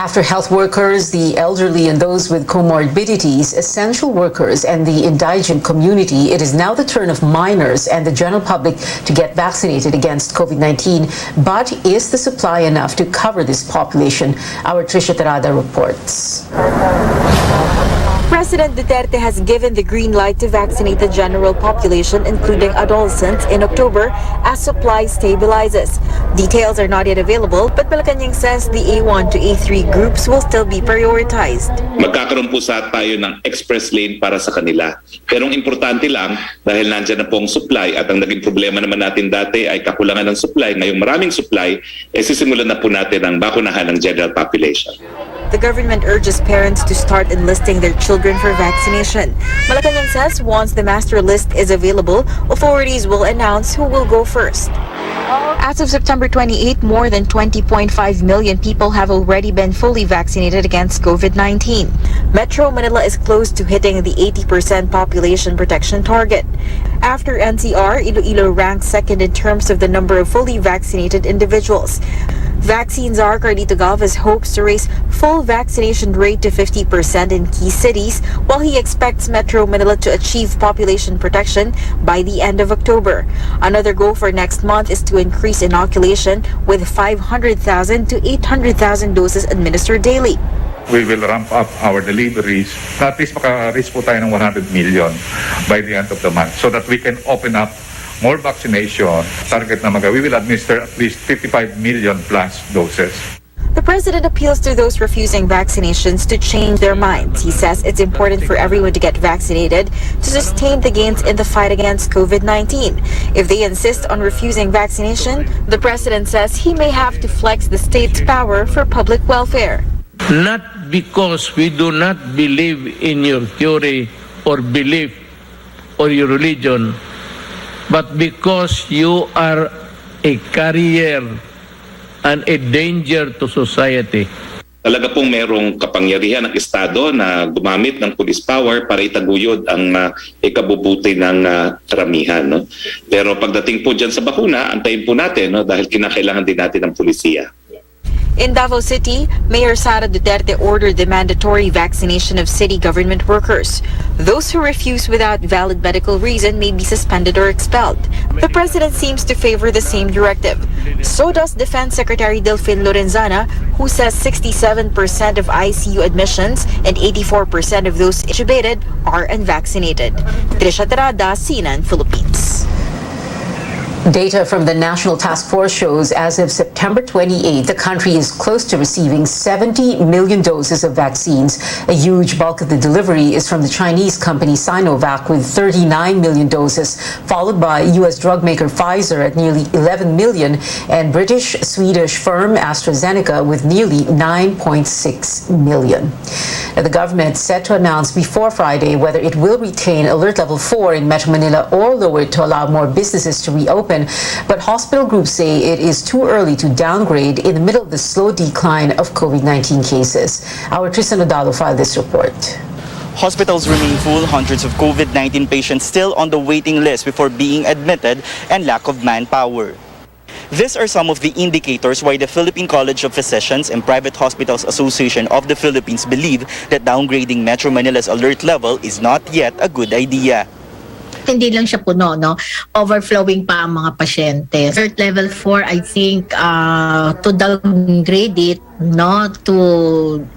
After health workers, the elderly and those with comorbidities, essential workers, and the indigent community, it is now the turn of minors and the general public to get vaccinated against COVID-19. But is the supply enough to cover this population? Our Trisha Terada reports. President Duterte has given the green light to vaccinate the general population, including adolescents, in October as supply stabilizes. Details are not yet available, but Malacanang says the A1 to A3 groups will still be prioritized. Magkakaroon po tayo ng express lane para sa kanila. Pero ang importante lang, dahil nandyan na po ang supply at ang naging problema naman natin dati ay kakulangan ng supply, ngayong maraming supply, sisimulan na po natin ang bakunahan ng general population. The government urges parents to start enlisting their children for vaccination. Malacanang says once the master list is available, authorities will announce who will go first. As of September 28, more than 20.5 million people have already been fully vaccinated against COVID-19. Metro Manila is close to hitting the 80% population protection target. After NCR, Iloilo ranks second in terms of the number of fully vaccinated individuals. Vaccine czar Carlito Galvez hopes to raise full vaccination rate to 50% in key cities, while he expects Metro Manila to achieve population protection by the end of October. Another goal for next month is to increase inoculation with 500,000 to 800,000 doses administered daily. We will ramp up our deliveries. At least maka-reach po tayo ng 100 million by the end of the month so that we can open up more vaccination. Target na we will administer at least 55 million plus doses. The president appeals to those refusing vaccinations to change their minds. He says it's important for everyone to get vaccinated to sustain the gains in the fight against COVID-19. If they insist on refusing vaccination, the president says he may have to flex the state's power for public welfare. Not because we do not believe in your theory or belief or your religion, but because you are a carrier and a danger to society. Talaga pong merong kapangyarihan ng Estado na gumamit ng police power para itaguyod ang ikabubuti ng karamihan. No? Pero pagdating po dyan sa bakuna, antayin po natin dahil kinakailangan din natin ng pulisiya. In Davao City, Mayor Sara Duterte ordered the mandatory vaccination of city government workers. Those who refuse without valid medical reason may be suspended or expelled. The president seems to favor the same directive. So does Defense Secretary Delfin Lorenzana, who says 67% of ICU admissions and 84% of those intubated are unvaccinated. Trisha Terada, CNN, Philippines. Data from the National Task Force shows as of September 28, the country is close to receiving 70 million doses of vaccines. A huge bulk of the delivery is from the Chinese company Sinovac with 39 million doses, followed by U.S. drug maker Pfizer at nearly 11 million and British-Swedish firm AstraZeneca with nearly 9.6 million. The government set to announce before Friday whether it will retain Alert Level 4 in Metro Manila or lower it to allow more businesses to reopen. But hospital groups say it is too early to downgrade in the middle of the slow decline of COVID-19 cases. Our Tristan Odalo filed this report. Hospitals remain full, hundreds of COVID-19 patients still on the waiting list before being admitted, and lack of manpower. These are some of the indicators why the Philippine College of Physicians and Private Hospitals Association of the Philippines believe that downgrading Metro Manila's alert level is not yet a good idea. Hindi lang siya puno, no? Overflowing pa ang mga pasyente. Alert level 4, I think, to downgrade it, no, to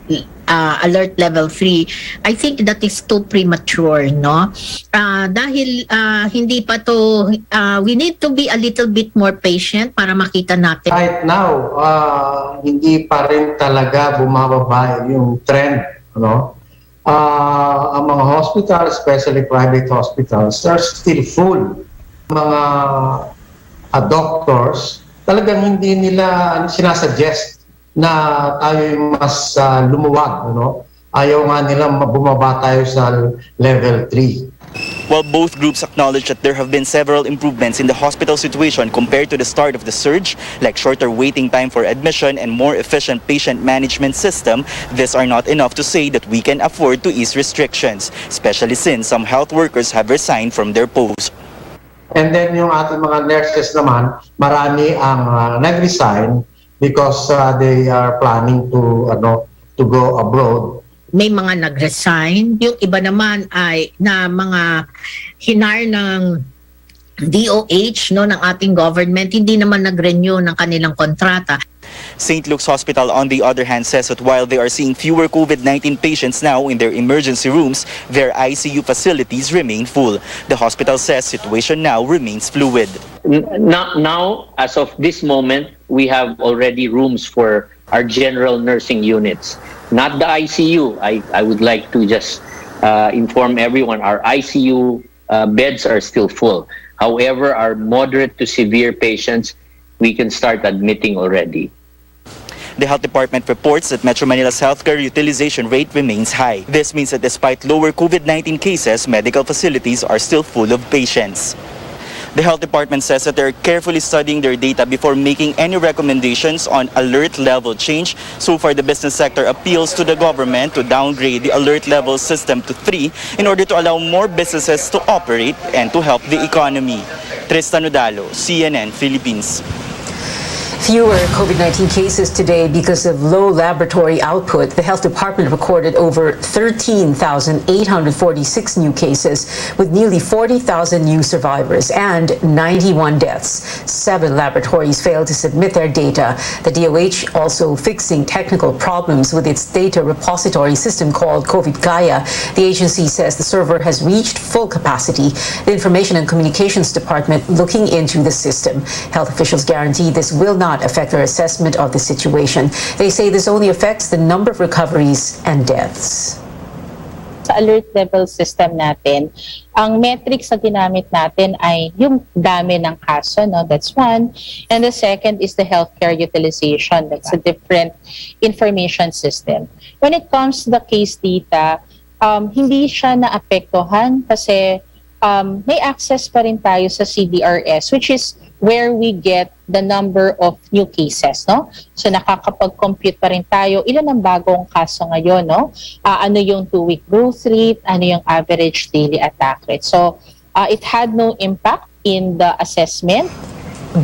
alert level 3, I think that is too premature, no? Dahil hindi pa to, we need to be a little bit more patient para makita natin. Right now, hindi pa rin talaga bumababa yung trend, no? Ang mga hospitals, especially private hospitals, are still full. Mga doctors, talagang hindi nila sinasuggest na tayo mas lumuwag. No? Ayaw nga nila bumaba tayo sa level 3. While both groups acknowledge that there have been several improvements in the hospital situation compared to the start of the surge, like shorter waiting time for admission and more efficient patient management system, these are not enough to say that we can afford to ease restrictions, especially since some health workers have resigned from their posts. And then yung ating mga nurses naman, marami ang nag-resign because they are planning to to go abroad. May mga nag-resign, yung iba naman ay na mga hinar ng DOH, no, ng ating government, hindi naman nag-renew ng kanilang kontrata. St. Luke's Hospital, on the other hand, says that while they are seeing fewer COVID-19 patients now in their emergency rooms, their ICU facilities remain full. The hospital says situation now remains fluid. Now, as of this moment, we have already rooms for our general nursing units, not the ICU. I would like to just inform everyone our ICU beds are still full. However, our moderate to severe patients, we can start admitting already. The health department reports that Metro Manila's healthcare utilization rate remains high. This means that despite lower COVID-19 cases, medical facilities are still full of patients. The health department says that they're carefully studying their data before making any recommendations on alert level change. So far, the business sector appeals to the government to downgrade the alert level system to 3 in order to allow more businesses to operate and to help the economy. Tristan Udalo, CNN Philippines. Fewer COVID-19 cases today because of low laboratory output. The health department recorded over 13,846 new cases with nearly 40,000 new survivors and 91 deaths. 7 laboratories failed to submit their data. The DOH also fixing technical problems with its data repository system called COVID Kaya. The agency says the server has reached full capacity. The Information and Communications Department looking into the system. Health officials guarantee this will not affect their assessment of the situation. They say this only affects the number of recoveries and deaths. Sa alert level system natin, ang metrics na ginamit natin ay yung dami ng kaso, no? That's one. And the second is the healthcare utilization. That's a different information system. When it comes to the case data, hindi siya naapektuhan kasi may access pa rin tayo sa CDRS, which is where we get the number of new cases, no? So nakakapag-compute pa rin tayo ilan ang bagong kaso ngayon, no? Ano yung 2-week growth rate, ano yung average daily attack rate. So it had no impact in the assessment.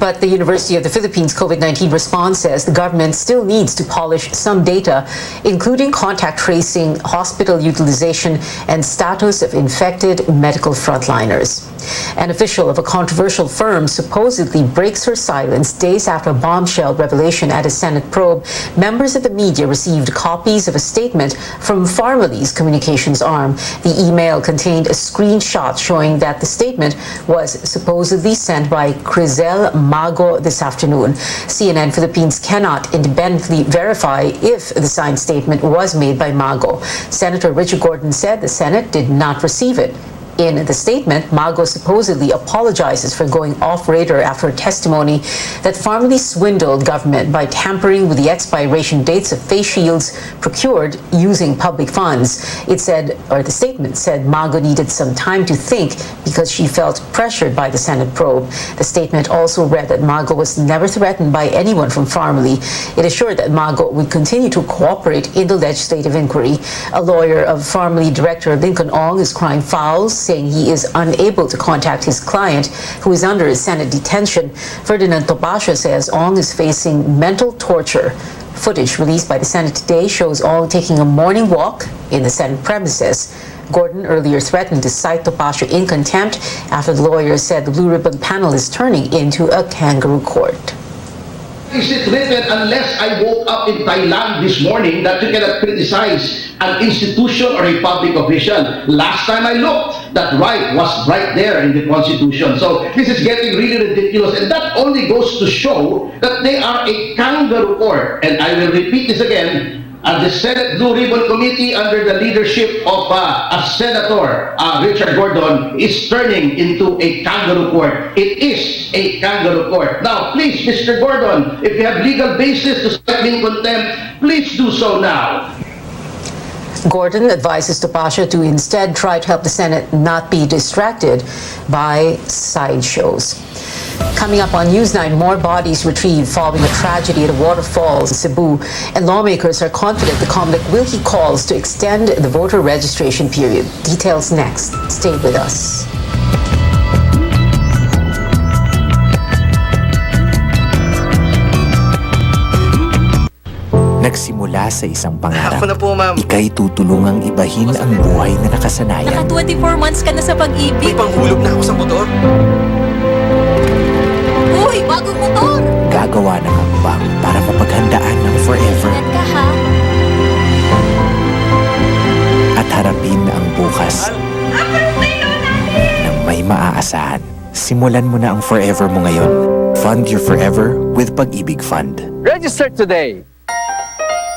But the University of the Philippines COVID-19 response says the government still needs to polish some data, including contact tracing, hospital utilization, and status of infected medical frontliners. An official of a controversial firm supposedly breaks her silence days after a bombshell revelation at a Senate probe. Members of the media received copies of a statement from Pharmalee's communications arm. The email contained a screenshot showing that the statement was supposedly sent by Crizel Mago this afternoon. CNN Philippines cannot independently verify if the signed statement was made by Mago. Senator Richard Gordon said the Senate did not receive it. In the statement, Mago supposedly apologizes for going off-radar after a testimony that Pharmalee swindled government by tampering with the expiration dates of face shields procured using public funds. It said, or the statement said, Mago needed some time to think because she felt pressured by the Senate probe. The statement also read that Mago was never threatened by anyone from Pharmalee. It assured that Mago would continue to cooperate in the legislative inquiry. A lawyer of Pharmalee Director Lincoln Ong is crying foul, saying he is unable to contact his client, who is under Senate detention. Ferdinand Topacio says Ong is facing mental torture. Footage released by the Senate today shows Ong taking a morning walk in the Senate premises. Gordon earlier threatened to cite Topacio in contempt after the lawyer said the Blue Ribbon panel is turning into a kangaroo court. Is it written unless I woke up in Thailand this morning that you cannot criticize an institution or a public official? Last time I looked, that right was right there in the Constitution. So this is getting really ridiculous, and that only goes to show that they are a kangaroo court. And I will repeat this again. The Senate Blue Ribbon Committee, under the leadership of a Senator, Richard Gordon, is turning into a kangaroo court. It is a kangaroo court. Now, please, Mr. Gordon, if you have legal basis to cite me in contempt, please do so now. Gordon advises Topacio to instead try to help the Senate not be distracted by sideshows. Coming up on News 9, more bodies retrieved following a tragedy at a waterfall in Cebu, and lawmakers are confident the COMELEC will heed calls to extend the voter registration period. Details next. Stay with us. Nagsimula sa isang pangarap. Ako na po, ma'am. Ika'y tutulungang ibahin ang buhay na nakasanayan. Naka 24 months ka na sa pag-ibig. May panghulog na ako sa motor. Uy, bagong motor! Gagawa ng hakbang para mapaghandaan ng forever. Ingat ka, ha? At harapin ang bukas nang may maaasahan. Simulan mo na ang forever mo ngayon. Fund your forever with Pag-ibig Fund. Register today!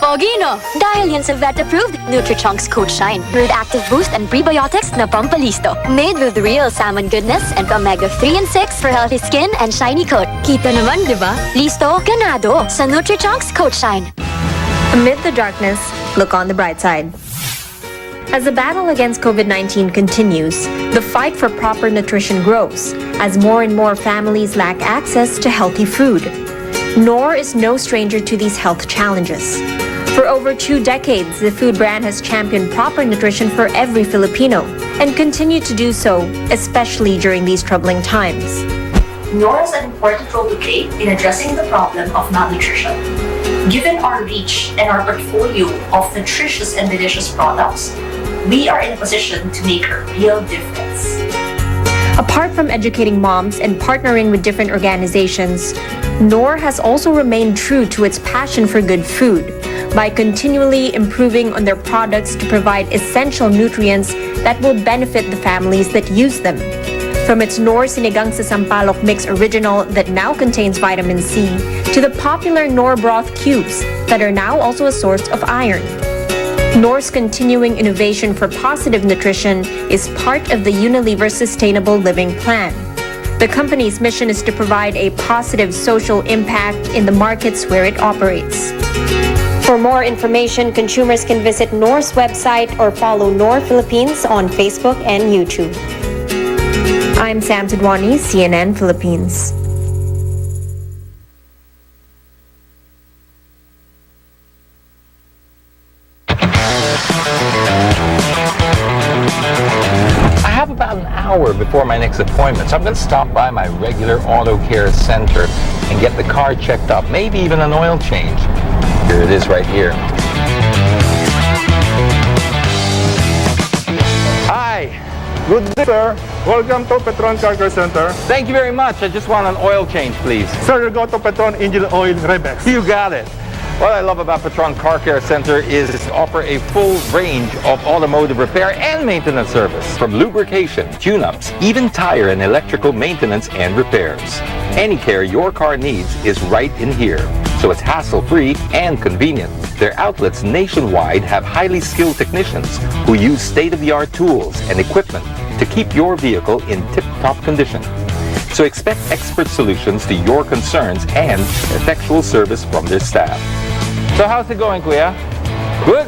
Pogino! Dahil yan sa vet-approved Nutri-Chunks Coat Shine with active boost and prebiotics na pampalisto. Made with real salmon goodness and omega-3 and 6 for healthy skin and shiny coat. Kita naman, di ba? Listo, ganado sa Nutri-Chunks Coat Shine. Amid the darkness, look on the bright side. As the battle against COVID-19 continues, the fight for proper nutrition grows as more and more families lack access to healthy food. Knorr is no stranger to these health challenges. For over 2 decades, the food brand has championed proper nutrition for every Filipino and continued to do so, especially during these troubling times. Knorr has an important role to play in addressing the problem of malnutrition. Given our reach and our portfolio of nutritious and delicious products, we are in a position to make a real difference. Apart from educating moms and partnering with different organizations, Knorr has also remained true to its passion for good food by continually improving on their products to provide essential nutrients that will benefit the families that use them. From its Knorr Sinigang sa Sampalok Mix Original that now contains vitamin C, to the popular Knorr Broth Cubes that are now also a source of iron. Knorr's continuing innovation for positive nutrition is part of the Unilever Sustainable Living Plan. The company's mission is to provide a positive social impact in the markets where it operates. For more information, consumers can visit Knorr's website or follow Knorr Philippines on Facebook and YouTube. I'm Sam Tidwani, CNN Philippines. I have about an hour before my next appointment, so I'm going to stop by my regular auto care center and get the car checked up, maybe even an oil change. Here it is right here. Hi. Good day, sir. Welcome to Petron Car Care Center. Thank you very much. I just want an oil change, please. Sir, you go to Petron Engine Oil Rebex. You got it. What I love about Petron Car Care Center is to offer a full range of automotive repair and maintenance service, from lubrication, tune-ups, even tire and electrical maintenance and repairs. Any care your car needs is right in here, so it's hassle-free and convenient. Their outlets nationwide have highly skilled technicians who use state-of-the-art tools and equipment to keep your vehicle in tip-top condition. So expect expert solutions to your concerns and effectual service from their staff. So how's it going, Kuya? Good?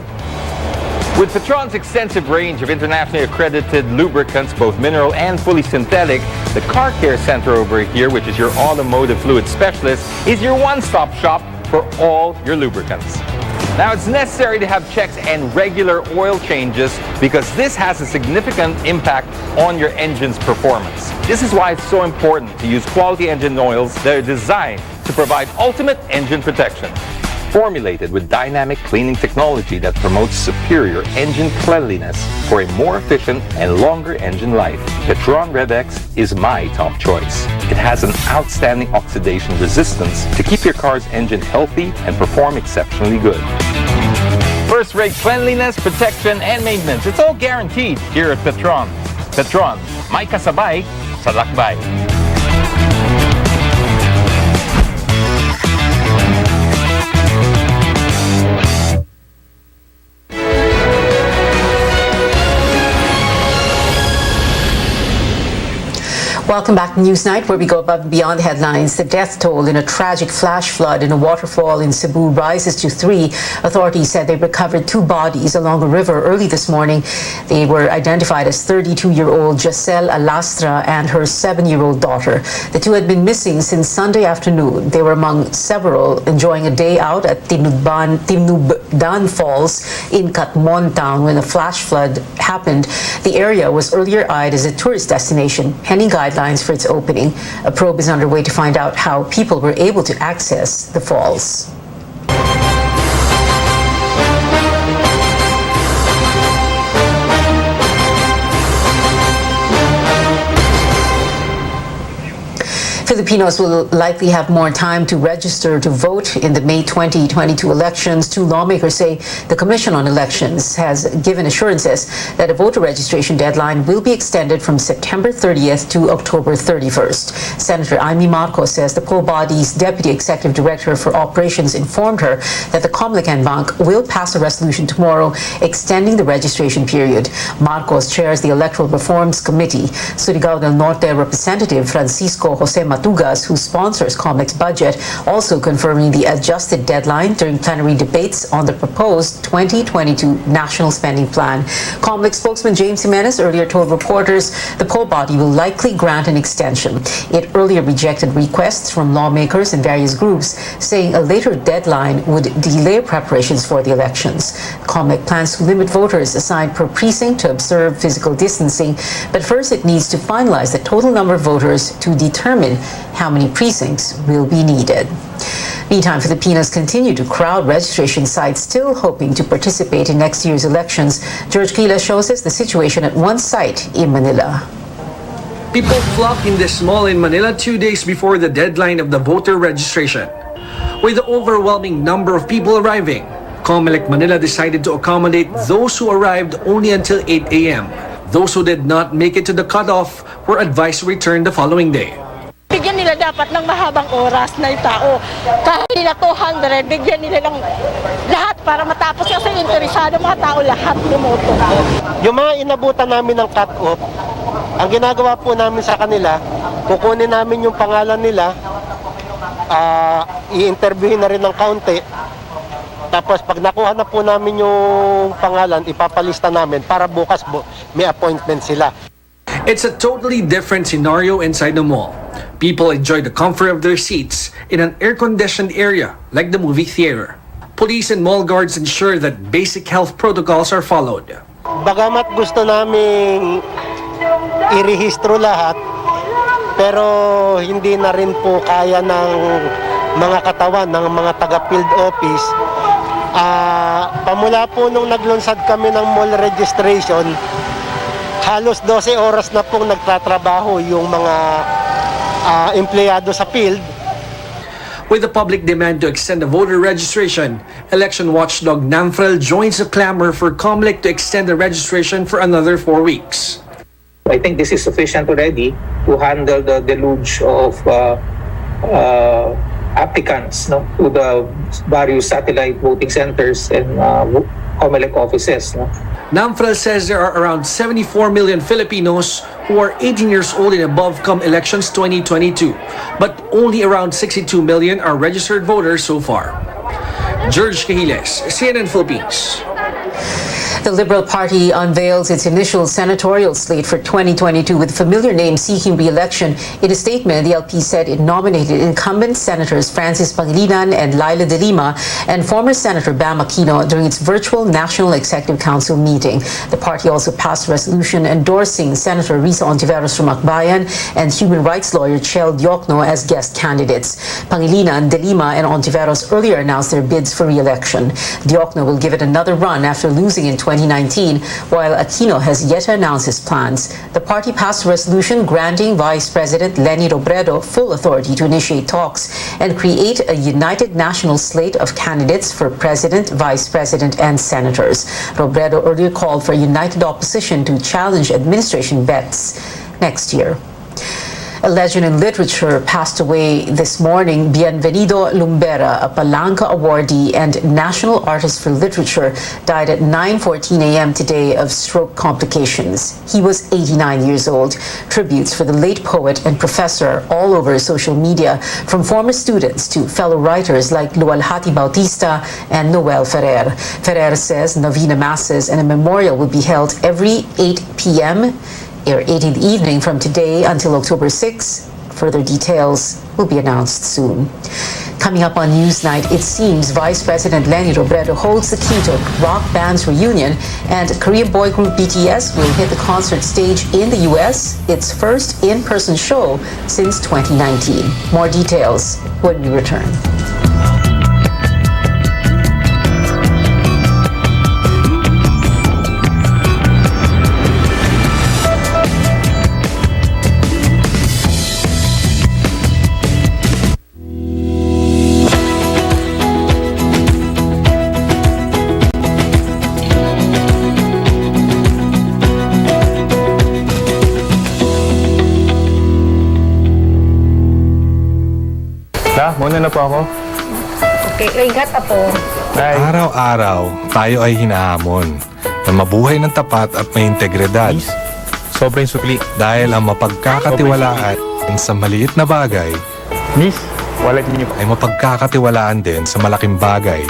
With Petron's extensive range of internationally accredited lubricants, both mineral and fully synthetic, the Car Care Center over here, which is your automotive fluid specialist, is your one-stop shop for all your lubricants. Now, it's necessary to have checks and regular oil changes because this has a significant impact on your engine's performance. This is why it's so important to use quality engine oils that are designed to provide ultimate engine protection. Formulated with dynamic cleaning technology that promotes superior engine cleanliness for a more efficient and longer engine life, Petron Rebex is my top choice. It has an outstanding oxidation resistance to keep your car's engine healthy and perform exceptionally good. First-rate cleanliness, protection, and maintenance. It's all guaranteed here at Petron. Petron, may kasabay sa lakbay. Welcome back to Newsnight, where we go above and beyond the headlines. The death toll in a tragic flash flood in a waterfall in Cebu rises to 3. Authorities said they recovered 2 bodies along a river early this morning. They were identified as 32-year-old Jacel Alastra and her 7-year-old daughter. The 2 had been missing since Sunday afternoon. They were among several enjoying a day out at Tinubdan Falls in Katmon town when a flash flood happened. The area was earlier eyed as a tourist destination, pending guidelines for its opening. A probe is underway to find out how people were able to access the falls. Filipinos will likely have more time to register to vote in the May 2022 elections. Two lawmakers say the Commission on Elections has given assurances that a voter registration deadline will be extended from September 30th to October 31st. Senator Amy Marcos says the poll body's Deputy Executive Director for Operations informed her that the Comlican Bank will pass a resolution tomorrow extending the registration period. Marcos chairs the Electoral Reforms Committee. Surigao del Norte Representative Francisco Jose Matugas, who sponsors COMEX's budget, also confirming the adjusted deadline during plenary debates on the proposed 2022 National Spending Plan. COMEX spokesman James Jimenez earlier told reporters the poll body will likely grant an extension. It earlier rejected requests from lawmakers and various groups, saying a later deadline would delay preparations for the elections. COMEX plans to limit voters assigned per precinct to observe physical distancing, but first it needs to finalize the total number of voters to determine how many precincts will be needed. Meantime, Filipinos continue to crowd registration sites, still hoping to participate in next year's elections. George Quila shows us the situation at one site in Manila. People flock in this mall in Manila 2 days before the deadline of the voter registration. With the overwhelming number of people arriving, COMELEC Manila decided to accommodate those who arrived only until 8 a.m. Those who did not make it to the cutoff were advised to return the following day. Bigyan nila dapat ng mahabang oras na yung tao. Kahit nila 200, bigyan nila ng lahat para matapos kasi interesado mga tao lahat lumoto. Yung mga inabutan namin ng cut-off, ang ginagawa po namin sa kanila, kukunin namin yung pangalan nila, i-interviewin na rin ng kaunti, tapos pag nakuha na po namin yung pangalan, ipapalista namin para bukas may appointment sila. It's a totally different scenario inside the mall. People enjoy the comfort of their seats in an air-conditioned area like the movie theater. Police and mall guards ensure that basic health protocols are followed. Bagamat gusto naming irehistro lahat, pero hindi na rin po kaya ng mga katawan ng mga taga-field office. Pamula po nung naglunsad kami ng mall registration, halos 12 oras na pong nagtatrabaho yung mga empleyado sa field. With the public demand to extend the voter registration, election watchdog NAMFREL joins the clamor for COMELEC to extend the registration for another 4 weeks. I think this is sufficient already to handle the deluge of applicants to the various satellite voting centers and COMELEC offices. NAMFREL says there are around 74 million Filipinos who are 18 years old and above come elections 2022, but only around 62 million are registered voters so far. George Cahiles, CNN Philippines. The Liberal Party unveils its initial senatorial slate for 2022 with familiar names seeking re-election. In a statement, the LP said it nominated incumbent Senators Francis Pangilinan and Laila de Lima and former Senator Bam Aquino during its virtual National Executive Council meeting. The party also passed a resolution endorsing Senator Risa Ontiveros from Akbayan and human rights lawyer Chel Diokno as guest candidates. Pangilinan, de Lima, and Ontiveros earlier announced their bids for re-election. Diokno will give it another run after losing in 2019, while Aquino has yet to announce his plans. The party passed a resolution granting Vice President Leni Robredo full authority to initiate talks and create a united national slate of candidates for President, Vice President, and Senators. Robredo earlier called for a united opposition to challenge administration bets next year. A legend in literature passed away this morning. Bienvenido Lumbera, a Palanca awardee and National Artist for Literature, died at 9:14 a.m. today of stroke complications. He was 89 years old. Tributes for the late poet and professor all over social media, from former students to fellow writers like Lualhati Bautista and Noel Ferrer. Ferrer says novena masses and a memorial will be held every 8 p.m. or 8 in the evening from today until October 6. Further details will be announced soon. Coming up on Newsnight, it seems Vice President Leni Robredo holds the key to rock band's reunion, and Korean boy group BTS will hit the concert stage in the U.S., its first in-person show since 2019. More details when we return. Muna na po ako. Okay, ingat po. Bye. Araw-araw, tayo ay hinahamon na mabuhay ng tapat at may integridad. Sobrang sukli. Dahil ang mapagkakatiwalaan sa maliit na bagay Miss, wallet niyo po. ay mapagkakatiwalaan din sa malaking bagay.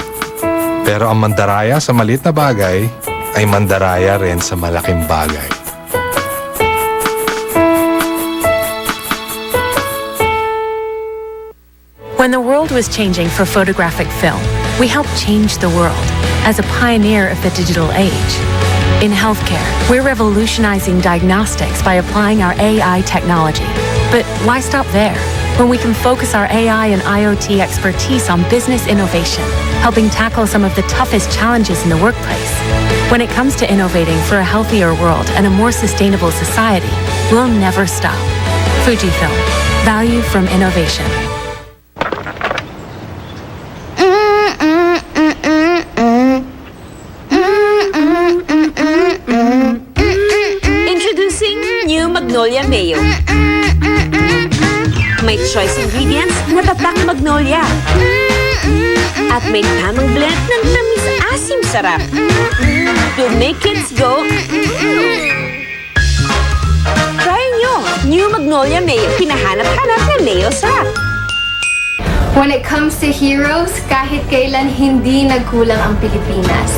Pero ang mandaraya sa maliit na bagay ay mandaraya rin sa malaking bagay. When the world was changing for photographic film, we helped change the world as a pioneer of the digital age. In healthcare, we're revolutionizing diagnostics by applying our AI technology. But why stop there? When we can focus our AI and IoT expertise on business innovation, helping tackle some of the toughest challenges in the workplace. When it comes to innovating for a healthier world and a more sustainable society, we'll never stop. Fujifilm, value from innovation. Introducing new Magnolia Mayo. May choice ingredients na tatak magnolia. At may tamang blend ng tamis-asim sarap. To make kids go, Try nyo, new Magnolia Mayo. Hinahanap-hanap na mayo sarap. When it comes to heroes, kahit kailan hindi nagkulang ang Pilipinas.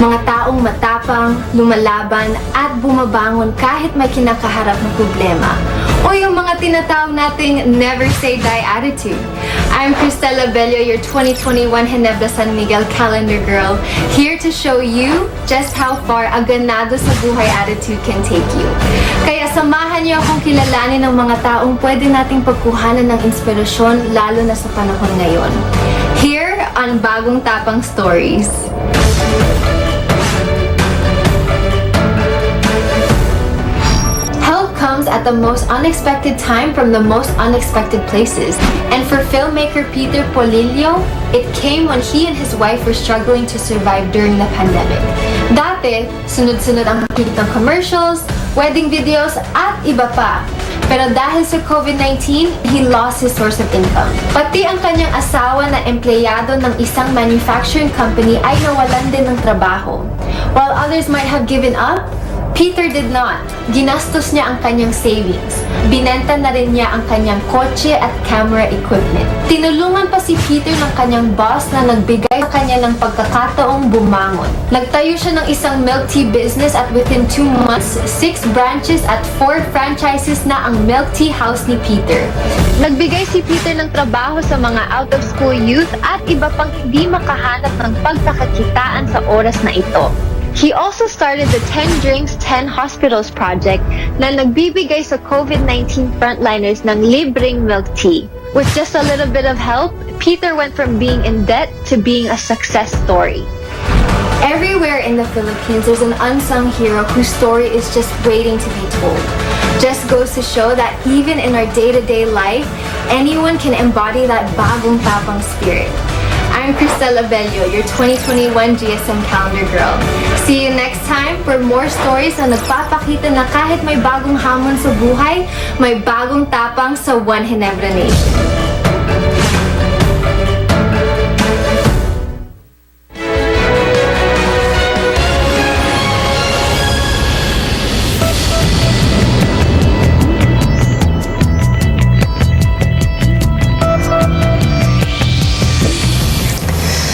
Mga taong matapang, lumalaban, at bumabangon kahit may kinakaharap na problema. O yung mga tinatawag nating never say die attitude. I'm Cristela Bello, your 2021 Ginebra San Miguel calendar girl, here to show you just how far a ganado sa buhay attitude can take you. Kaya samahan niyo akong kilalanin ng mga taong pwede nating pagkuhanan ng inspirasyon lalo na sa panahon ngayon. Here on Bagong Tapang Stories. Comes at the most unexpected time from the most unexpected places. And for filmmaker Peter Polillo, it came when he and his wife were struggling to survive during the pandemic. Dati, sunod-sunod ang makikitang commercials, wedding videos, at iba pa. Pero dahil sa COVID-19, he lost his source of income. Pati ang kanyang asawa na empleyado ng isang manufacturing company ay nawalan din ng trabaho. While others might have given up, Peter did not. Ginastos niya ang kanyang savings. Binenta na rin niya ang kanyang kotse at camera equipment. Tinulungan pa si Peter ng kanyang boss na nagbigay sa kanya ng pagkakataong bumangon. Nagtayo siya ng isang milk tea business at within 2 months, 6 branches at 4 franchises na ang milk tea house ni Peter. Nagbigay si Peter ng trabaho sa mga out-of-school youth at iba pang hindi makahanap ng pagkakakitaan sa oras na ito. He also started the 10 Drinks, 10 Hospitals project na nagbibigay sa COVID-19 frontliners ng libreng milk tea. With just a little bit of help, Peter went from being in debt to being a success story. Everywhere in the Philippines, there's an unsung hero whose story is just waiting to be told. Just goes to show that even in our day-to-day life, anyone can embody that bagong tapang spirit. I'm Cristela Bello, your 2021 GSM calendar girl. See you next time for more stories na nagpapakita na kahit may bagong hamon sa buhay, may bagong tapang sa One Ginebra Nation.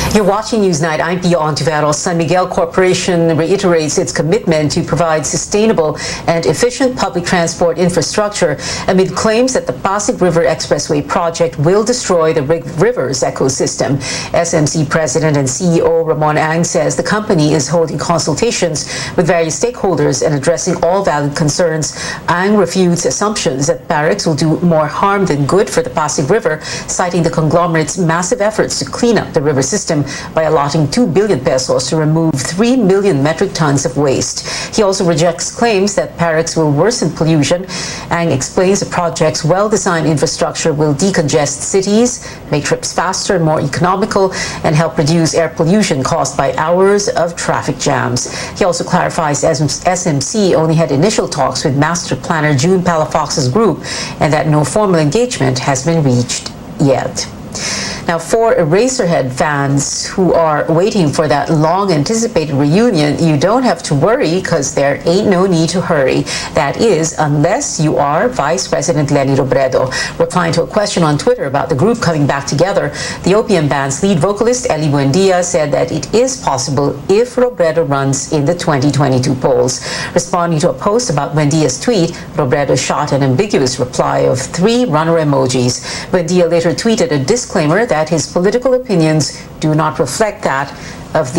You're watching Newsnight. I'm Pia Ontiveros. San Miguel Corporation reiterates its commitment to provide sustainable and efficient public transport infrastructure amid claims that the Pasig River Expressway project will destroy the river's ecosystem. SMC President and CEO Ramon Ang says the company is holding consultations with various stakeholders and addressing all valid concerns. Ang refutes assumptions that Parex will do more harm than good for the Pasig River, citing the conglomerate's massive efforts to clean up the river system by allotting 2 billion pesos to remove 3 million metric tons of waste. He also rejects claims that Parex will worsen pollution. Ang explains the project's well-designed infrastructure will decongest cities, make trips faster and more economical, and help reduce air pollution caused by hours of traffic jams. He also clarifies SMC only had initial talks with master planner June Palafox's group and that no formal engagement has been reached yet. Now, for Eraserhead fans who are waiting for that long-anticipated reunion, you don't have to worry because there ain't no need to hurry. That is, unless you are Vice President Leni Robredo. Replying to a question on Twitter about the group coming back together, the OPM band's lead vocalist, Eli Buendia, said that it is possible if Robredo runs in the 2022 polls. Responding to a post about Buendia's tweet, Robredo shot an ambiguous reply of 3 runner emojis. Buendia later tweeted a disclaimer that his political opinions do not reflect that of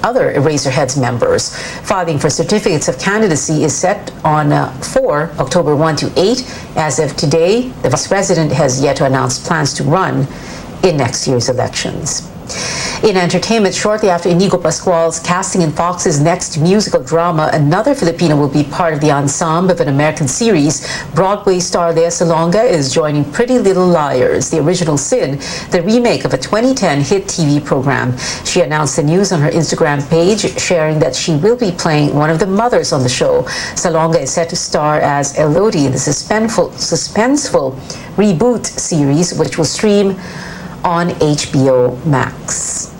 other Eraserheads members. Filing for certificates of candidacy is set on for October 1 to 8. As of today, the Vice President has yet to announce plans to run in next year's elections. In entertainment, shortly after Inigo Pascual's casting in Fox's next musical drama, another Filipino will be part of the ensemble of an American series. Broadway star Lea Salonga is joining Pretty Little Liars, the original Sin, the remake of a 2010 hit TV program. She announced the news on her Instagram page, sharing that she will be playing one of the mothers on the show. Salonga is set to star as Elodie in the suspenseful reboot series, which will stream on HBO Max.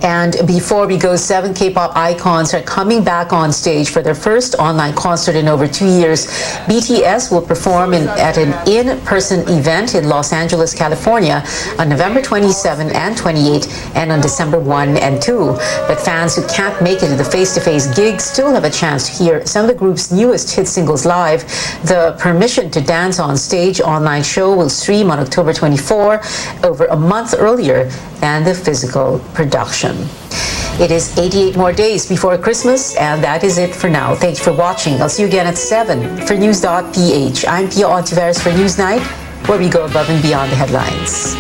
And before we go, 7 K-pop icons are coming back on stage for their first online concert in over 2 years. BTS will perform at an in-person event in Los Angeles, California on November 27 and 28 and on December 1 and 2. But fans who can't make it to the face-to-face gig still have a chance to hear some of the group's newest hit singles live. The Permission to Dance on Stage online show will stream on October 24, over a month earlier than the physical production. It is 88 more days before Christmas, and that is it for now. Thanks for watching. I'll see you again at 7 for News.ph. I'm Pia Ontiveros for Newsnight, where we go above and beyond the headlines.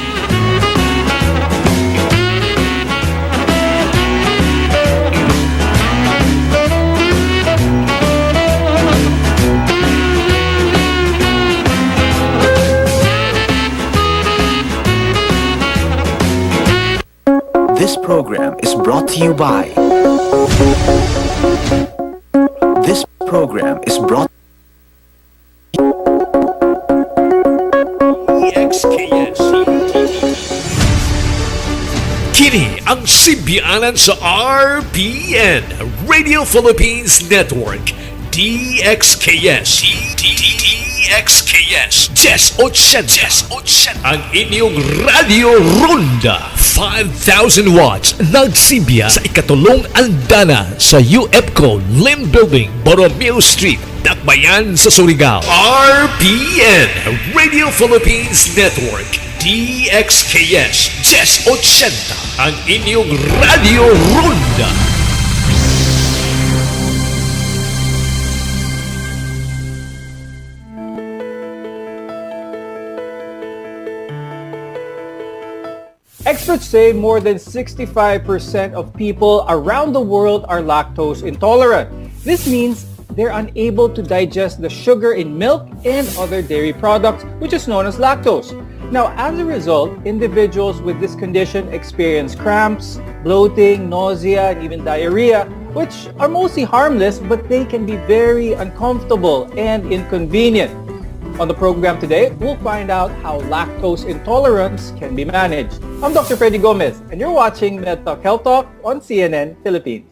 This program is brought to you by... This program is brought... DXKS. Kini ang simbianan sa RPN, Radio Philippines Network, DXKS. DXKS 1080, ang inyong Radio Ronda. 5,000 watts nagsimbiya sa ikatulong andana sa UFCO Lim Building, Borromeo Street, Dakbayan sa Surigao. RPN, Radio Philippines Network, DXKS 1080, ang inyong Radio Ronda. Experts say more than 65% of people around the world are lactose intolerant. This means they're unable to digest the sugar in milk and other dairy products, which is known as lactose. Now, as a result, individuals with this condition experience cramps, bloating, nausea, and even diarrhea, which are mostly harmless, but they can be very uncomfortable and inconvenient. On the program today, we'll find out how lactose intolerance can be managed. I'm Dr. Freddy Gomez, and you're watching MedTalk Health Talk on CNN Philippines.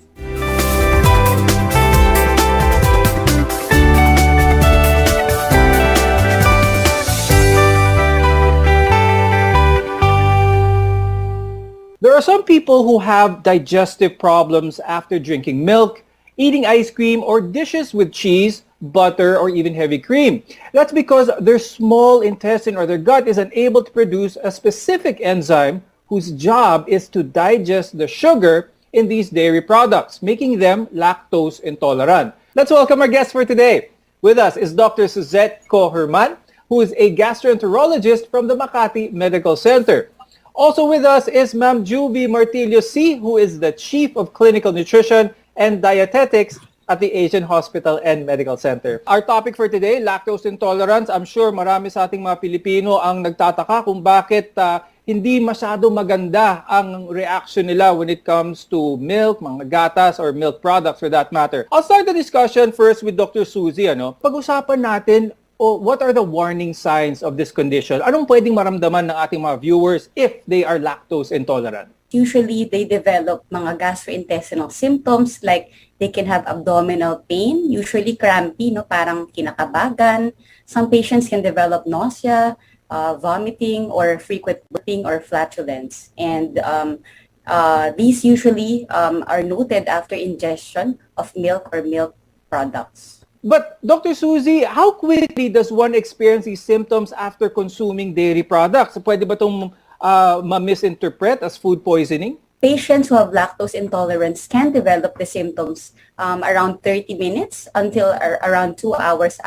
There are some people who have digestive problems after drinking milk, eating ice cream, or dishes with cheese, butter, or even heavy cream. That's because their small intestine or their gut is unable to produce a specific enzyme whose job is to digest the sugar in these dairy products, making them lactose intolerant. Let's welcome our guest for today. With us is Dr. Suzette Coherman, who is a gastroenterologist from the Makati Medical Center. Also with us is Ma'am Juvie Martillo C., who is the Chief of Clinical Nutrition and Dietetics at the Asian Hospital and Medical Center. Our topic for today, lactose intolerance. I'm sure marami sa ating mga Pilipino ang nagtataka kung bakit hindi masyado maganda ang reaction nila when it comes to milk, mga gatas, or milk products for that matter. I'll start the discussion first with Dr. Suzy. Pag-usapan natin what are the warning signs of this condition? Anong pwedeng maramdaman ng ating mga viewers if they are lactose intolerant? Usually, they develop mga gastrointestinal symptoms like they can have abdominal pain, usually crampy, no, parang kinakabagan. Some patients can develop nausea, vomiting, or frequent burping or flatulence. And these usually are noted after ingestion of milk or milk products. But Dr. Suzy, how quickly does one experience these symptoms after consuming dairy products? Pwede ba itong ma-misinterpret as food poisoning? Patients who have lactose intolerance can develop the symptoms around 30 minutes until around 2 hours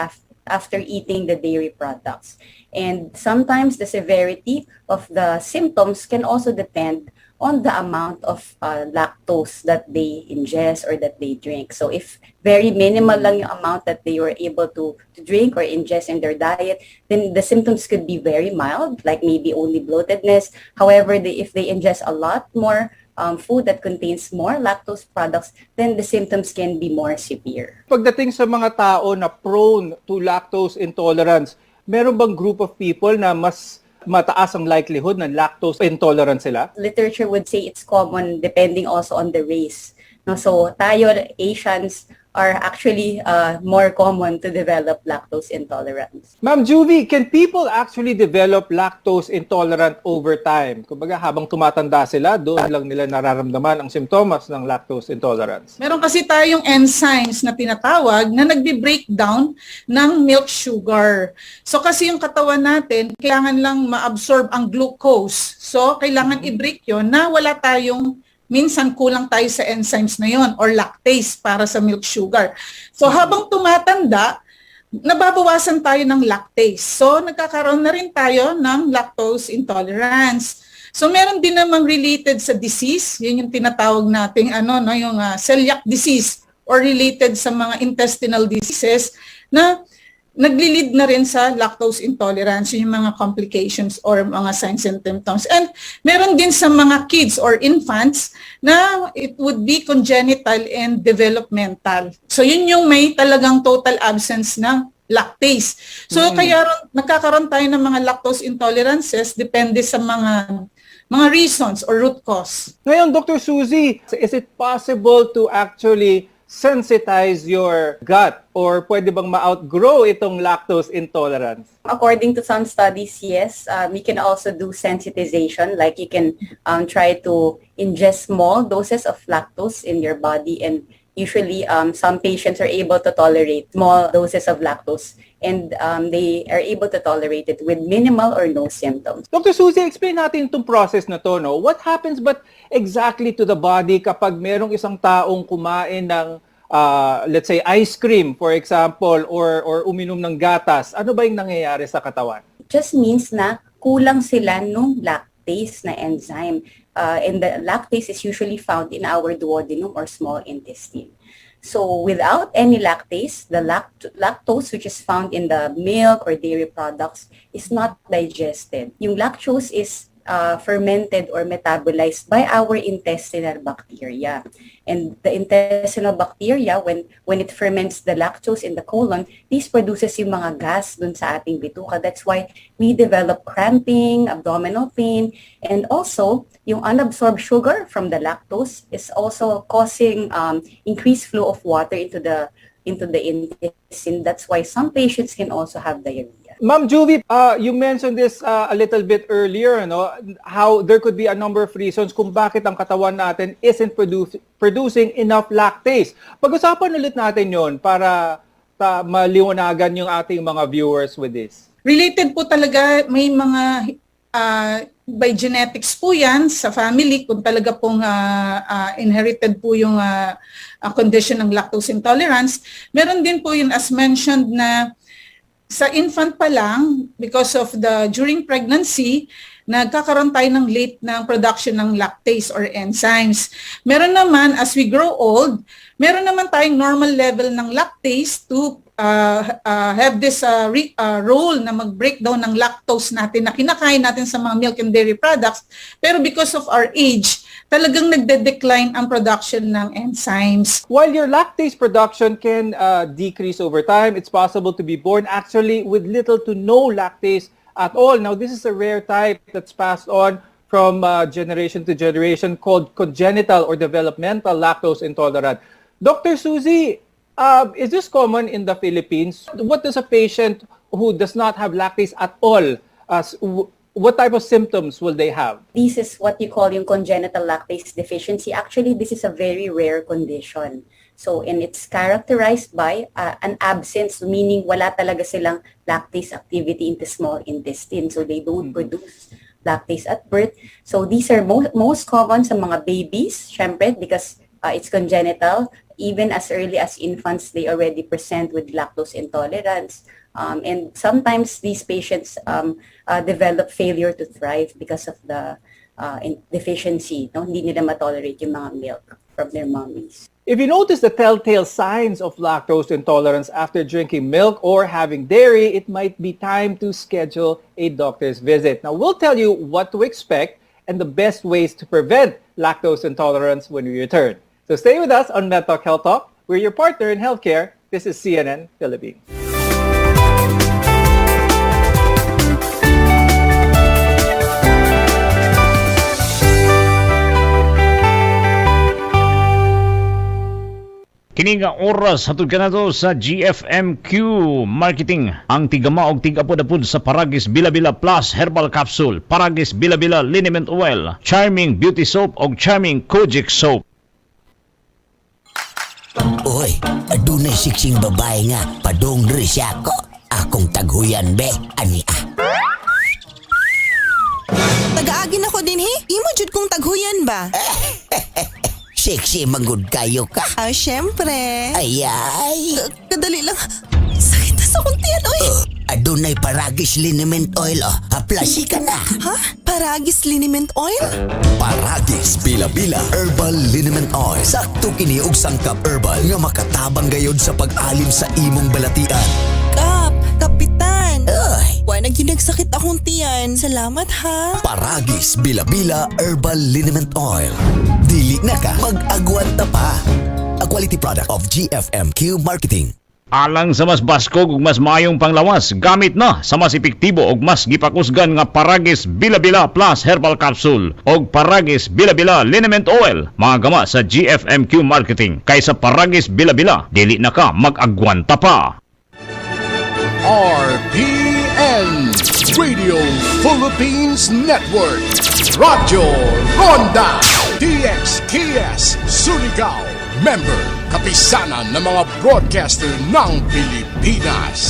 after eating the dairy products. And sometimes the severity of the symptoms can also depend on the amount of lactose that they ingest or that they drink. So if very minimal lang yung amount that they were able to drink or ingest in their diet, then the symptoms could be very mild, like maybe only bloatedness. However, if they ingest a lot more food that contains more lactose products, then the symptoms can be more severe. Pagdating sa mga tao na prone to lactose intolerance, meron bang group of people na mas mataas ang likelihood na lactose intolerant sila? Literature would say it's common depending also on the race. No, so tayo, Asians, are actually more common to develop lactose intolerance. Ma'am Juvie, can people actually develop lactose intolerant over time? Kumbaga habang tumatanda sila, doon lang nila nararamdaman ang simptomas ng lactose intolerance. Meron kasi tayong enzymes na tinatawag na nagbi-breakdown ng milk sugar. So kasi yung katawan natin, kailangan lang ma-absorb ang glucose. So kailangan i-break yun na wala tayong minsan kulang tayo sa enzymes na yon or lactase para sa milk sugar. So habang tumatanda, nababawasan tayo ng lactase. So nagkakaroon na rin tayo ng lactose intolerance. So meron din namang related sa disease, yun yung tinatawag nating yung celiac disease or related sa mga intestinal diseases na nagli-lead na rin sa lactose intolerance, yung mga complications or mga signs and symptoms. And meron din sa mga kids or infants na it would be congenital and developmental. So yun yung may talagang total absence ng lactase. So kaya nagkakaroon tayo ng mga lactose intolerances depende sa mga reasons or root cause. Ngayon, Dr. Suzy, is it possible to actually sensitize your gut or pwede bang ma-outgrow itong lactose intolerance? According to some studies, yes. We can also do sensitization, like you can try to ingest small doses of lactose in your body, and usually some patients are able to tolerate small doses of lactose and they are able to tolerate it with minimal or no symptoms. Dr. Suzy, explain natin itong process na to, no? What happens but exactly to the body kapag merong isang taong kumain ng let's say ice cream, for example, or uminom ng gatas? Ano ba yung nangyayari sa katawan? It just means na kulang sila nung lactase na enzyme. And the lactase is usually found in our duodenum or small intestine. So without any lactase, the lactose which is found in the milk or dairy products is not digested. Yung lactose is fermented or metabolized by our intestinal bacteria. And the intestinal bacteria, when it ferments the lactose in the colon, this produces yung mga gas dun sa ating bituka. That's why we develop cramping, abdominal pain, and also yung unabsorbed sugar from the lactose is also causing increased flow of water into the intestine. That's why some patients can also have diarrhea. Ma'am Juvie, you mentioned this a little bit earlier, no? How there could be a number of reasons kung bakit ang katawan natin isn't producing enough lactase. Pag-usapan ulit natin yon para maliwanagan yung ating mga viewers with this. Related po talaga, may mga by genetics po yan sa family, kung talaga pong inherited po yung condition ng lactose intolerance. Meron din po yun as mentioned na sa infant pa lang, because of during pregnancy, nagkakaroon tayo ng late ng production ng lactase or enzymes. Meron naman, as we grow old, meron naman tayong normal level ng lactase to have this role na mag-breakdown ng lactose natin na kinakain natin sa mga milk and dairy products. Pero because of our age, talagang nagde-decline ang production ng enzymes. While your lactase production can decrease over time, it's possible to be born actually with little to no lactase at all. Now, this is a rare type that's passed on from generation to generation called congenital or developmental lactose intolerant. Dr. Susie, is this common in the Philippines? What does a patient who does not have lactase at all, what type of symptoms will they have? This is what you call yung congenital lactase deficiency. Actually, this is a very rare condition. So, and it's characterized by an absence, meaning wala talaga silang lactase activity in the small intestine. So, they don't produce lactase at birth. So, these are most common sa mga babies, syempre, because it's congenital. Even as early as infants, they already present with lactose intolerance. And sometimes these patients develop failure to thrive because of the deficiency. No? Hindi nila matolerate yung mga milk from their mommies. If you notice the telltale signs of lactose intolerance after drinking milk or having dairy, it might be time to schedule a doctor's visit. Now, we'll tell you what to expect and the best ways to prevent lactose intolerance when we return. So stay with us on MedTalk Health Talk. We're your partner in healthcare. This is CNN Philippines. Kini nga oras hatod kanado sa GFMQ Marketing. Ang tigama og tigapod-apod sa Paragis Bila-Bila Plus Herbal Capsule, Paragis Bila-Bila Liniment Oil, Charming Beauty Soap og Charming Kojic Soap. Uy, adunay siksing babae nga, padong rin siya ko. Akong taghuyan be, ani Tagaagin ako din he, imo jud kong taghuyan ba? Sexy manggod kayo ka. Syempre. Ayay. Kadali lang. Sakit na sa kong tiyan, oy. Adunay Paragis Liniment Oil, haplasi ka na. Ha? Paragis Liniment Oil? Paragis Bila-Bila Herbal Liniment Oil. Sakto kini og sangkap herbal nga makatabang gayod sa pag-alim sa imong balatian. Kapitan. Why nagsakit akong tiyan? Salamat ha. Paragis Bila-Bila Herbal Liniment Oil. Dili na ka mag-agwanta pa. A quality product of GFMQ Marketing. Alang sa mas baskog ug mas maayong panglawas, gamit na sa mas epektibo ug mas gipakusgan nga Paragis Bila-Bila Plus Herbal Capsule ug Paragis Bila-Bila Liniment Oil, mga gama sa GFMQ Marketing. Kaysa Paragis Bila-Bila, dili na ka mag-agwanta pa. RPN Radio Philippines Network, Radyo Ronda DXKS Surigao, member kapisanan ng mga broadcaster ng Pilipinas.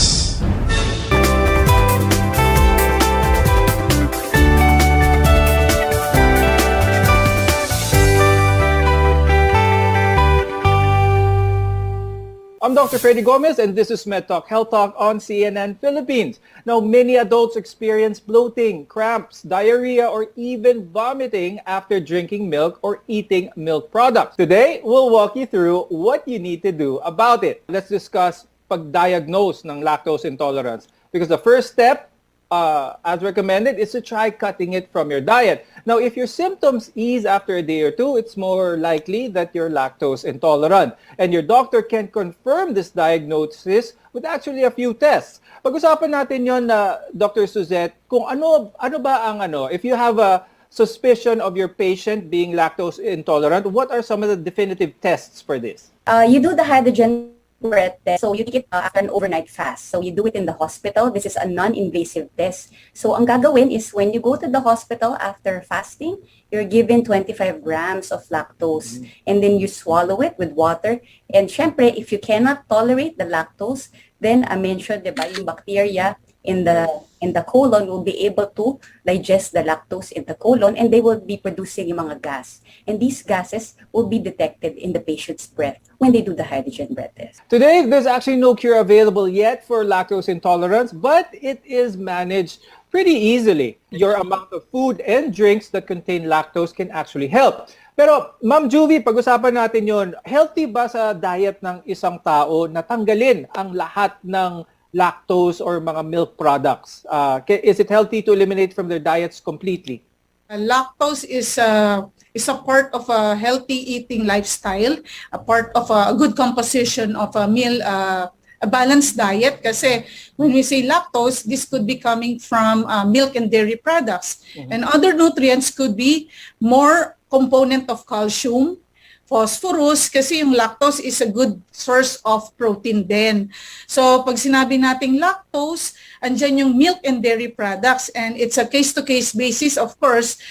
I'm Dr. Freddy Gomez, and this is MedTalk Health Talk on CNN Philippines. Now, many adults experience bloating, cramps, diarrhea, or even vomiting after drinking milk or eating milk products. Today, we'll walk you through what you need to do about it. Let's discuss pag-diagnose ng lactose intolerance, because the first step, as recommended, is to try cutting it from your diet. Now, if your symptoms ease after a day or two, it's more likely that you're lactose intolerant. And your doctor can confirm this diagnosis with actually a few tests. Pag-usapan natin yon na Dr. Suzette, kung ano ba ang if you have a suspicion of your patient being lactose intolerant, what are some of the definitive tests for this? You do the hydrogen breath test. So you take it after an overnight fast. So you do it in the hospital. This is a non-invasive test. So ang gagawin is when you go to the hospital after fasting, you're given 25 grams of lactose and then you swallow it with water. And syempre, if you cannot tolerate the lactose, then I mentioned, diba, yung bacteria in the colon will be able to digest the lactose in the colon and they will be producing yung mga gas. And these gases will be detected in the patient's breath when they do the hydrogen breath test. Today, there's actually no cure available yet for lactose intolerance, but it is managed pretty easily. Your amount of food and drinks that contain lactose can actually help. Pero, Ma'am Juvie, pag-usapan natin yon. Healthy ba sa diet ng isang tao na tanggalin ang lahat ng lactose or mga milk products? Is it healthy to eliminate from their diets completely? Lactose is a part of a healthy eating lifestyle, a part of a good composition of a meal, a balanced diet. Kasi when we say lactose, this could be coming from milk and dairy products. And other nutrients could be more component of calcium, phosphorus, kasi yung lactose is a good source of protein din. So, pag sinabi nating lactose, andyan yung milk and dairy products, and it's a case-to-case basis, of course.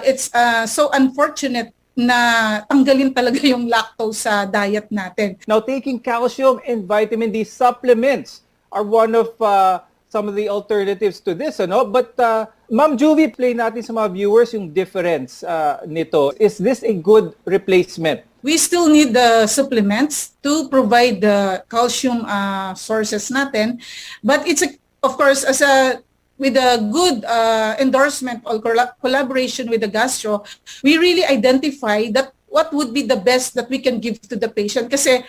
It's so unfortunate na tanggalin talaga yung lactose sa diet natin. Now, taking calcium and vitamin D supplements are one of some of the alternatives to this, ano? But, Ma'am Juvie, play natin sa mga viewers yung difference nito. Is this a good replacement? We still need the supplements to provide the calcium sources natin. But it's, of course, with a good endorsement or collaboration with the gastro, we really identify that what would be the best that we can give to the patient. Kasi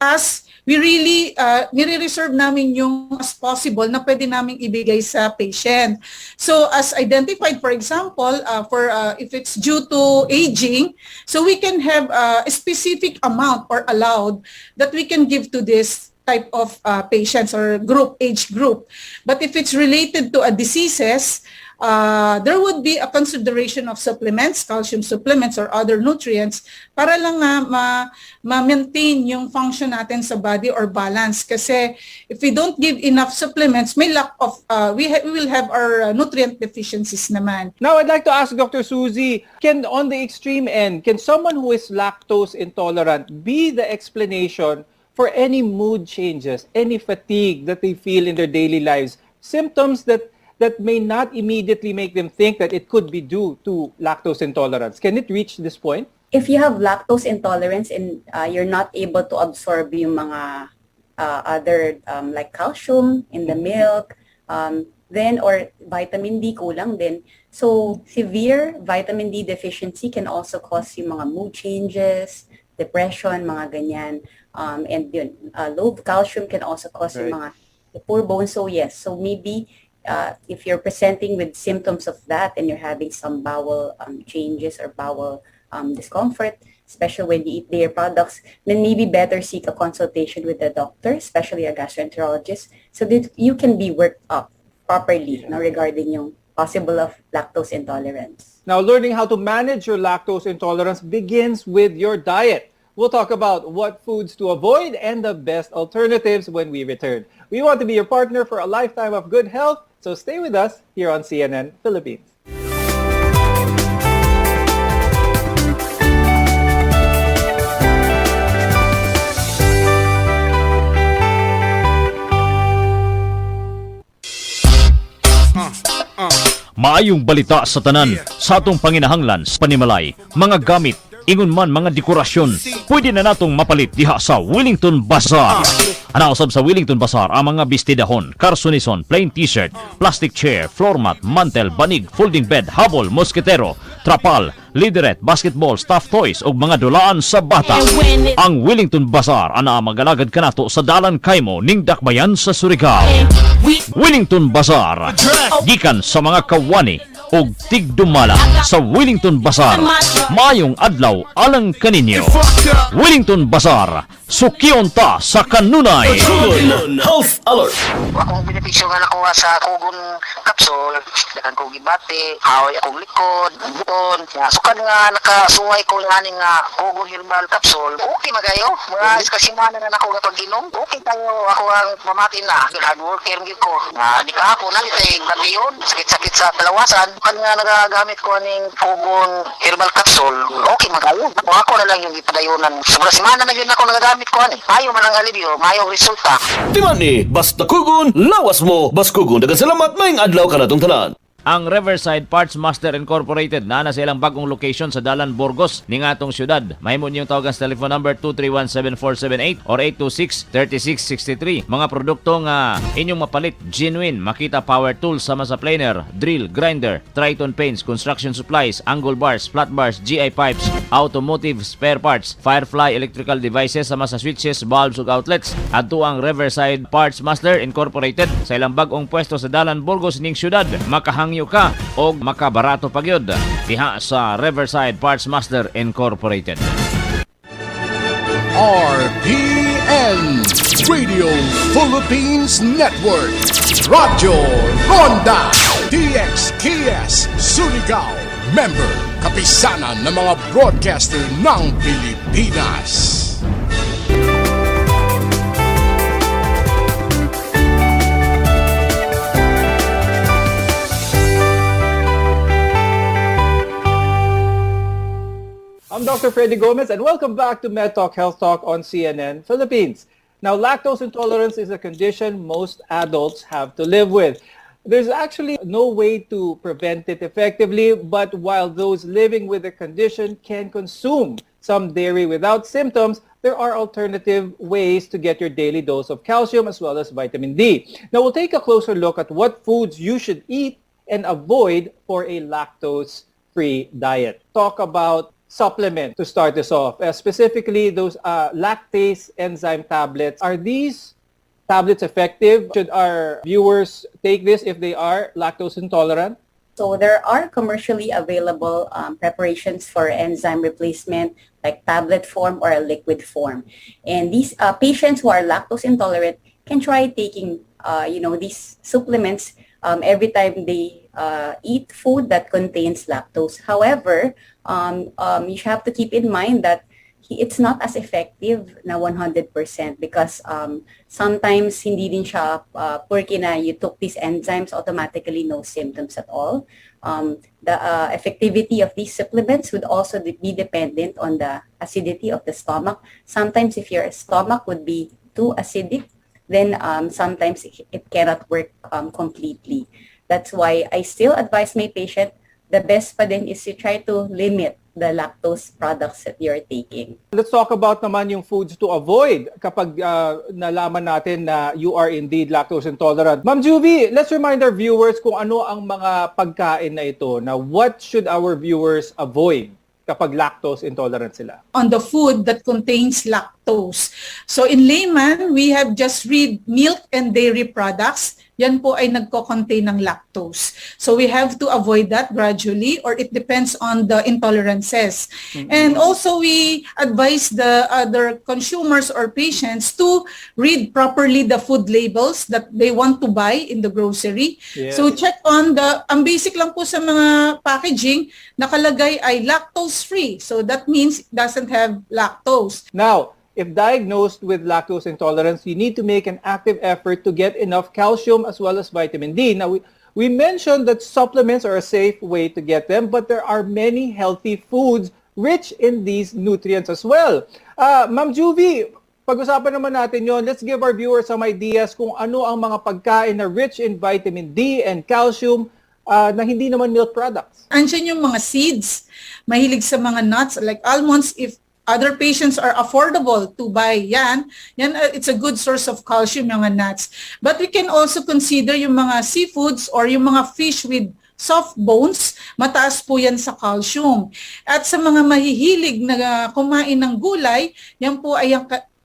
as we really nire-reserve namin yung as possible na pwede naming ibigay sa patient. So as identified, for example, if it's due to aging, so we can have a specific amount or allowed that we can give to this type of patients or age group. But if it's related to a diseases, there would be a consideration of supplements, calcium supplements or other nutrients para lang ma-maintain yung function natin sa body or balance. Kasi if we don't give enough supplements, may lack of, we will have our nutrient deficiencies naman. Now, I'd like to ask Dr. Suzy, on the extreme end, can someone who is lactose intolerant be the explanation for any mood changes, any fatigue that they feel in their daily lives, symptoms that may not immediately make them think that it could be due to lactose intolerance? Can it reach this point? If you have lactose intolerance and you're not able to absorb yung mga other like calcium in the milk, then or vitamin D kulang din. So severe vitamin D deficiency can also cause yung mga mood changes, depression, mga ganyan. And yun, low calcium can also cause yung mga poor bones. So yes, so maybe if you're presenting with symptoms of that and you're having some bowel changes or bowel discomfort, especially when you eat dairy products, then maybe better seek a consultation with the doctor, especially a gastroenterologist, so that you can be worked up properly regarding yung possible of lactose intolerance. Now, learning how to manage your lactose intolerance begins with your diet. We'll talk about what foods to avoid and the best alternatives when we return. We want to be your partner for a lifetime of good health, so stay with us here on CNN Philippines. Maayong balita sa tanan sa atong panginahanglan sa panimalay, mga gamit, ingon man mga dekorasyon, pwede na natong mapalit diha sa Wellington Bazaar. Anausab sa Wellington Bazaar ang mga bestidahon, karsunison, plain t-shirt, plastic chair, floor mat, mantel, banig, folding bed, habol, mosketero, trapal, lideret, basketball, stuffed toys ug mga dulaan sa bata. Ang Wellington Bazaar ana magalagad kanato sa Dalan Kaimo ning Dakbayan sa Surigao. Wellington Bazaar, gikan sa mga kawani og tigdumala sa Wellington Bazaar. Mayong adlaw alang kaninyo. Wellington Bazaar, sukion ta sa kanunay. Health Alert. Akong benepisyo nga nakuha sa kugon kapsul, dakan ko gibati, haway akong likod, buton. Sukan nga nakasuway ko nga kugon herbal kapsul. Okay magayo, mga iskasimana na ako nga pag-inom. Okay tayo ako ang mamatin na. Hard worker gyud ko. Di ka ako na litay batiyon, sakit-sakit sa kalawasan. Kan nga nagagamit ko ning kugon herbal capsule. Okay magayo. Ako na lang yung ipadayonan. Sobra semana na yun ako nagagamit ko ani. Mayo man ang alibyo, mayo resulta. Timani, basta kugon, lawas mo, bas kugon. Dagan salamat maing adlaw kanatong tanan. ang Riverside Parts Master Incorporated na sa ilang bagong location sa Dalan, Burgos ning atong syudad. Mahimo niyong tawagan sa telephone number 231-7478 or 826-3663. Mga produkto nga inyong mapalit, genuine, Makita Power Tools sama sa planer, drill, grinder, Triton paints, construction supplies, angle bars, flat bars, GI pipes, automotive spare parts, Firefly electrical devices sama sa switches, bulbs ug outlets. Adto ang Riverside Parts Master Incorporated sa ilang bagong pwesto sa Dalan, Burgos ning syudad. Makahangyo ka o makabarato pagyod diha sa Riverside Parts Master Incorporated. RPN Radio Philippines Network, Radyo Ronda DXKS Surigao, member kapisanan ng mga broadcaster ng Pilipinas. I'm Dr. Freddy Gomez and welcome back to Med Talk Health Talk on CNN Philippines. Now, lactose intolerance is a condition most adults have to live with. There's actually no way to prevent it effectively, but while those living with the condition can consume some dairy without symptoms, there are alternative ways to get your daily dose of calcium as well as vitamin D. Now, we'll take a closer look at what foods you should eat and avoid for a lactose-free diet. Talk about supplement to start this off, specifically those lactase enzyme tablets. Are these tablets effective? Should our viewers take this if they are lactose intolerant? So there are commercially available preparations for enzyme replacement, like tablet form or a liquid form. And these patients who are lactose intolerant can try taking, these supplements every time they eat food that contains lactose. However, you have to keep in mind that it's not as effective na 100% because sometimes hindi din siya porque na you took these enzymes automatically no symptoms at all. The effectivity of these supplements would also be dependent on the acidity of the stomach. Sometimes if your stomach would be too acidic, then sometimes it cannot work completely. That's why I still advise my patient, the best pa din is to try to limit the lactose products that you're taking. Let's talk about naman yung foods to avoid kapag nalaman natin na you are indeed lactose intolerant. Ma'am Juvie, let's remind our viewers kung ano ang mga pagkain na ito. Now, what should our viewers avoid kapag lactose intolerant sila? On the food that contains lactose. So in layman, we have just read milk and dairy products. Yan po ay nagko-contain ng lactose. So we have to avoid that gradually or it depends on the intolerances. Mm-hmm. And also we advise the other consumers or patients to read properly the food labels that they want to buy in the grocery. Yes. So check on ang basic lang po sa mga packaging, nakalagay ay lactose-free. So that means it doesn't have lactose. Now, if diagnosed with lactose intolerance, you need to make an active effort to get enough calcium as well as vitamin D. Now, we mentioned that supplements are a safe way to get them, but there are many healthy foods rich in these nutrients as well. Ma'am Juvie, pag-usapan naman natin yon. Let's give our viewers some ideas kung ano ang mga pagkain na rich in vitamin D and calcium na hindi naman milk products. Andiyan yung mga seeds, mahilig sa mga nuts like almonds. If other patients are affordable to buy yan, it's a good source of calcium, yung mga nuts. But we can also consider yung mga seafoods or yung mga fish with soft bones, mataas po yan sa calcium. At sa mga mahihilig na kumain ng gulay, yan po ay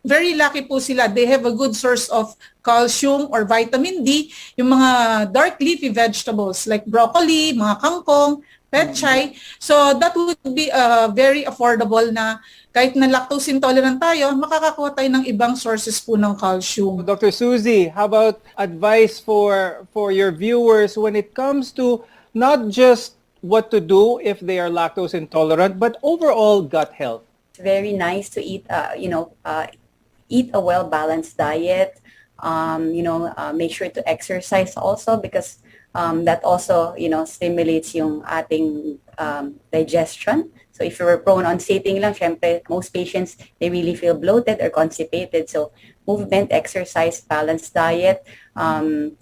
very lucky po sila. They have a good source of calcium or vitamin D, yung mga dark leafy vegetables like broccoli, mga kangkong, petchay. So that would be very affordable na kahit na lactose intolerant tayo, makakakuha tayo ng ibang sources po ng calcium. Dr. Susie, how about advice for your viewers when it comes to not just what to do if they are lactose intolerant, but overall gut health? It's very nice to eat, eat a well-balanced diet. Make sure to exercise also because that also, stimulates yung ating digestion. So if you're prone on sitting lang, syempre, most patients, they really feel bloated or constipated. So movement, exercise, balanced diet, and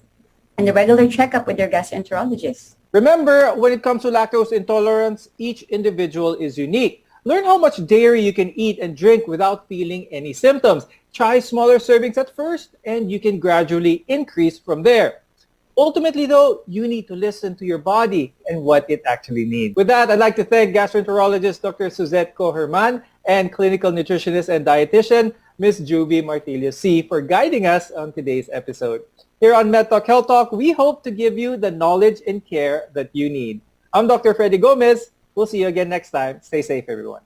a regular checkup with your gastroenterologist. Remember, when it comes to lactose intolerance, each individual is unique. Learn how much dairy you can eat and drink without feeling any symptoms. Try smaller servings at first, and you can gradually increase from there. Ultimately, though, you need to listen to your body and what it actually needs. With that, I'd like to thank gastroenterologist Dr. Suzette Coherman and clinical nutritionist and dietitian Ms. Juvie Martillo C. for guiding us on today's episode. Here on MedTalk Health Talk, we hope to give you the knowledge and care that you need. I'm Dr. Freddy Gomez. We'll see you again next time. Stay safe, everyone.